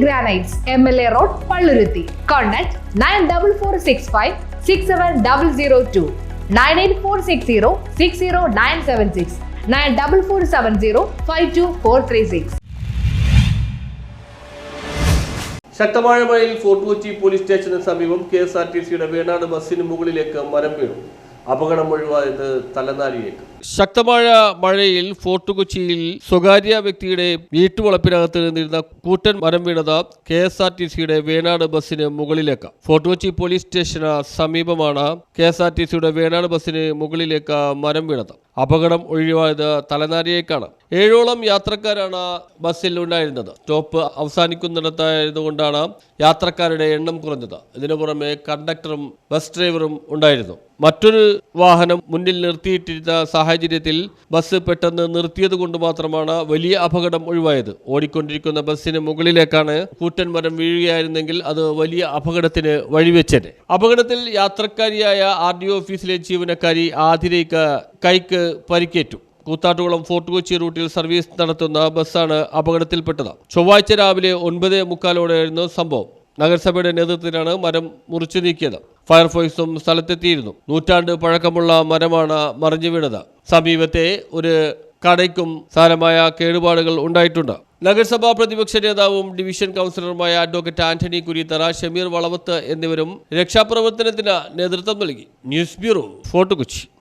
Granites, MLA Road, Palluruthi. Contact 9446567002, 98460 94470 ശക്തമായ മഴയിൽ fort Kochi police സ്റ്റേഷന് സമീപം KSRTCയുടെ വേണാട് ബസ്സിന് മുകളിലേക്ക് മരം വീണു. അപകടം ഒഴിവായത് തലനാരിഴയ്ക്ക്. ശക്തമായ മഴയിൽ ഫോർട്ട് കൊച്ചിയിൽ സ്വകാര്യ വ്യക്തിയുടെ വീട്ടുവളപ്പിനകത്ത് നിന്നിരുന്ന കൂറ്റൻ മരം വീണത് KSRTCയുടെ വേണാട് ബസ്സിന് മുകളിലേക്ക്. ഫോർട്ട് കൊച്ചി പോലീസ് സ്റ്റേഷന് സമീപമാണ് KSRTCയുടെ വേണാട് ബസ്സിന് മുകളിലേക്ക് മരം വീണത്. അപകടം ഒഴിവായത് തലനാരിഴയ്ക്കാണ്. 7ഓളം യാത്രക്കാരാണ് ബസ്സിൽ ഉണ്ടായിരുന്നത്. സ്റ്റോപ്പ് അവസാനിക്കുന്നിടത്തായതുകൊണ്ടാണ് യാത്രക്കാരുടെ എണ്ണം കുറഞ്ഞത്. ഇതിനു പുറമെ കണ്ടക്ടറും ബസ് ഡ്രൈവറും ഉണ്ടായിരുന്നു. മറ്റൊരു വാഹനം മുന്നിൽ നിർത്തിയിട്ടിരുന്ന സാഹചര്യത്തിൽ ബസ് പെട്ടെന്ന് നിർത്തിയത് കൊണ്ട് മാത്രമാണ് വലിയ അപകടം ഒഴിവായത്. ഓടിക്കൊണ്ടിരിക്കുന്ന ബസ്സിന് മുകളിലേക്കാണ് കൂറ്റൻ മരം വീഴുകയായിരുന്നെങ്കിൽ അത് വലിയ അപകടത്തിന് വഴിവെച്ചത്. അപകടത്തിൽ യാത്രക്കാരിയായ RDO ഓഫീസിലെ ജീവനക്കാരി ആതിരയ്ക്ക് കൈക്ക് പരിക്കേറ്റു. കൂത്താട്ടുകുളം ഫോർട്ട് കൊച്ചി റൂട്ടിൽ സർവീസ് നടത്തുന്ന ബസ്സാണ് അപകടത്തിൽപ്പെട്ടത്. ചൊവ്വാഴ്ച രാവിലെ 9:45 സംഭവം. നഗരസഭയുടെ നേതൃത്വത്തിലാണ് മരം മുറിച്ചു നീക്കിയത്. ഫയർഫോഴ്സും സ്ഥലത്തെത്തിയിരുന്നു. നൂറ്റാണ്ട് പഴക്കമുള്ള മരമാണ് മറിഞ്ഞു വീണത്. സമീപത്തെ ഒരു കടയ്ക്കും സാരമായ കേടുപാടുകൾ ഉണ്ടായിട്ടുണ്ട്. നഗരസഭാ പ്രതിപക്ഷ നേതാവും ഡിവിഷൻ കൗൺസിലറുമായ അഡ്വക്കേറ്റ് ആന്റണി കുരിത്തറ, ഷമീർ വളവത്ത് എന്നിവരും രക്ഷാപ്രവർത്തനത്തിന് നേതൃത്വം നൽകി. News bureau, fort Kochi.